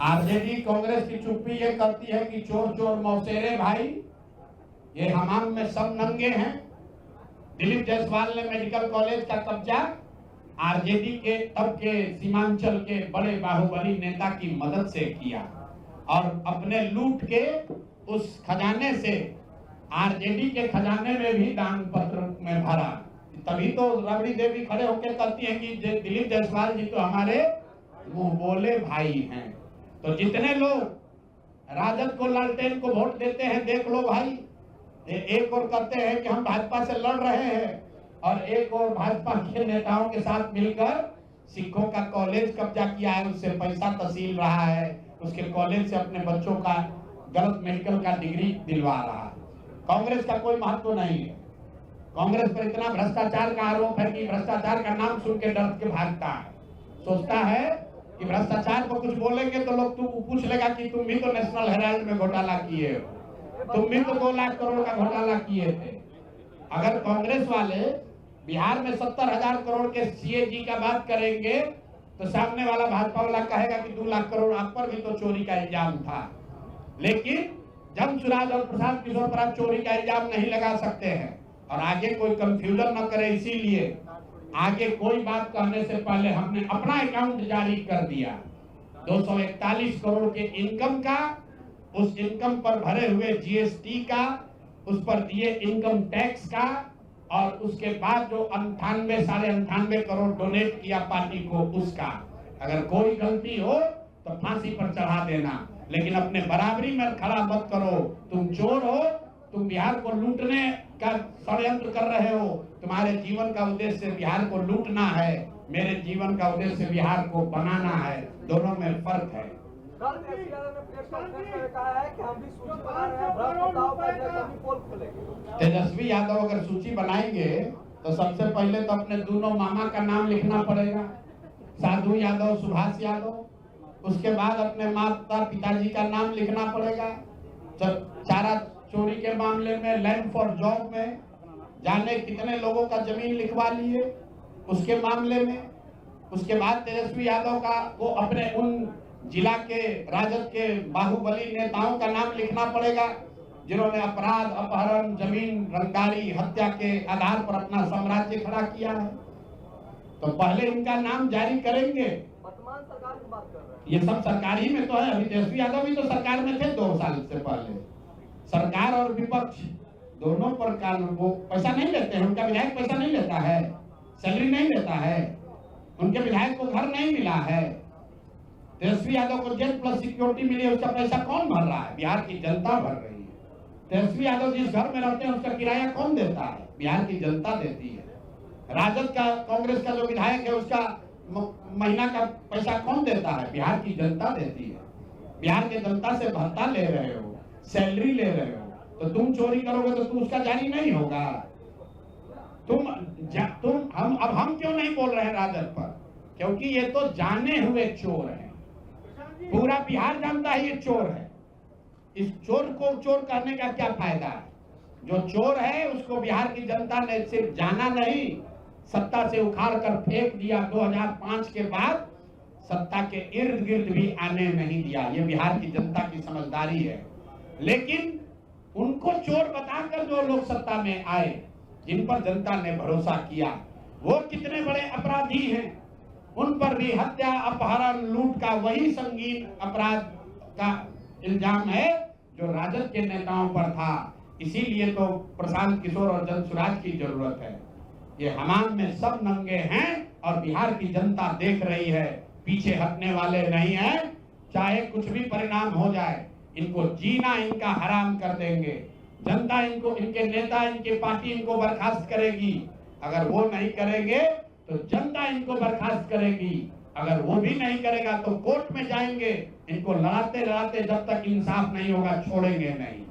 RJD Congress की चुप्पी ये करती है कि चोर चोर मौसेरे भाई, ये हमाम में सब नंगे हैं। दिलीप जायसवाल ने मेडिकल कॉलेज का कब्जा आरजेडी के तब के सीमांचल के बड़े बाहुबली नेता की मदद से किया और अपने लूट के उस खजाने से आरजेडी के खजाने में भी दान पत्र में भरा। तभी तो राबड़ी देवी खड़े होकर कहती हैं कि दिलीप जायसवाल जी तो हमारे मुंह बोले भाई हैं। तो जितने लोग राजद को लालटेन को वोट देते हैं, देख लो भाई, एक और कहते हैं कि हम भाजपा से लड़ रहे हैं और एक और भाजपा के नेताओं के साथ मिलकर सिखों का कॉलेज कब्जा किया है, उससे पैसा तहसील रहा है, उसके कॉलेज से अपने बच्चों का गलत मेडिकल का डिग्री दिलवा रहा है। कांग्रेस का कोई महत्व नहीं है। कांग्रेस पर इतना भ्रष्टाचार का आरोप है कि भ्रष्टाचार का नाम सुन के डर के भागता है, सोचता है कि भ्रष्टाचार को कुछ बोलेंगे तो लोग पूछ लेगा कि तुम भी तो नेशनल हेराल्ड में घोटाला किए हो, तुम भी तो 2 लाख करोड़ का घोटाला किए थे। अगर कांग्रेस वाले बिहार में 70,000 करोड़ के सीएजी का बात करेंगे तो सामने वाला भाजपा वाला कहेगा कि 2 लाख करोड़ आप पर भी तो चोरी का इल्जाम था। लेकिन जमसुराज और प्रशांत किशोर पर आप चोरी का इल्जाम नहीं लगा सकते हैं और आगे कोई कंफ्यूजन न करे, इसीलिए आगे कोई बात कहने से पहले हमने अपना अकाउंट जारी कर दिया। 241 करोड़ के इनकम का, उस इनकम पर भरे हुए जीएसटी का, उस पर दिए इनकम टैक्स का और उसके बाद जो 98 करोड़ डोनेट किया पार्टी को, उसका अगर कोई गलती हो तो फांसी पर चढ़ा देना, लेकिन अपने बराबरी में खड़ा मत करो। तुम चोर हो, तुम बिहार को लूटने का षड्यंत्र कर रहे हो, तुम्हारे जीवन का उद्देश्य बिहार को लूटना है, मेरे जीवन का उद्देश्य बिहार को बनाना है, दोनों में फर्क है। तेजस्वी यादव अगर सूची बनाएंगे तो सबसे पहले तो अपने दोनों मामा का नाम लिखना पड़ेगा, साधु यादव, सुभाष यादव। उसके बाद अपने माता पिताजी का नाम लिखना पड़ेगा। चारा चोरी के मामले में, लैंड फॉर जॉब में जाने कितने लोगों का जमीन लिखवा लिए उसके मामले में। उसके बाद तेजस्वी यादव का वो अपने उन जिला के राजद के बाहुबली नेताओं का नाम लिखना पड़ेगा जिन्होंने अपराध, अपहरण, जमीन रंगदारी, हत्या के आधार पर अपना साम्राज्य खड़ा किया है। तो पहले इनका नाम जारी करेंगे। वर्तमान सरकार की बात कर रहे हैं, ये सब सरकार ही में तो है। अभी तेजस्वी यादव भी तो सरकार में थे 2 साल से पहले। सरकार और विपक्ष दोनों पर कानून, वो पैसा नहीं लेते हैं, उनका विधायक पैसा नहीं लेता है, सैलरी नहीं लेता है, उनके विधायक को घर नहीं मिला है। तेजस्वी यादव को जेल प्लस सिक्योरिटी मिली है, उसका पैसा कौन भर रहा है? बिहार की जनता भर रही है। तेजस्वी यादव जिस घर में रहते हैं उसका किराया कौन देता है? बिहार की जनता देती है। राजद का, कांग्रेस का जो विधायक है उसका महीना का पैसा कौन देता है? बिहार की जनता देती है। बिहार की जनता से भत्ता ले रहे हो, सैलरी ले रहे हो, तो तुम चोरी करोगे तो तुम उसका जारी नहीं होगा। हम क्यों नहीं बोल रहे हैं राजद पर? क्योंकि ये तो जाने हुए चोर हैं, पूरा बिहार जानता है ये चोर है। इस चोर को चोर करने का क्या फायदा है? जो चोर है उसको बिहार की जनता ने सिर्फ जाना नहीं, सत्ता से उखाड़ कर फेंक दिया। 2005 के बाद सत्ता के इर्द गिर्द भी आने नहीं दिया। ये बिहार की जनता की समझदारी है। लेकिन उनको चोर बताकर जो लोग सत्ता में आए, जिन पर जनता ने भरोसा किया, वो कितने बड़े अपराधी हैं। उन पर भी हत्या, अपहरण, लूट का वही संगीन अपराध का इल्जाम है जो राजद के नेताओं पर था। इसीलिए तो प्रशांत किशोर और जमसुराज की जरूरत है। ये हमाम में सब नंगे हैं और बिहार की जनता देख रही है, पीछे हटने वाले नहीं है। चाहे कुछ भी परिणाम हो जाए, इनको जीना इनका हराम कर देंगे। जनता इनको, इनके नेता, इनकी पार्टी इनको बर्खास्त करेगी। अगर वो नहीं करेंगे तो जनता इनको बर्खास्त करेगी। अगर वो भी नहीं करेगा तो कोर्ट में जाएंगे। इनको लड़ाते लड़ाते जब तक इंसाफ नहीं होगा छोड़ेंगे नहीं।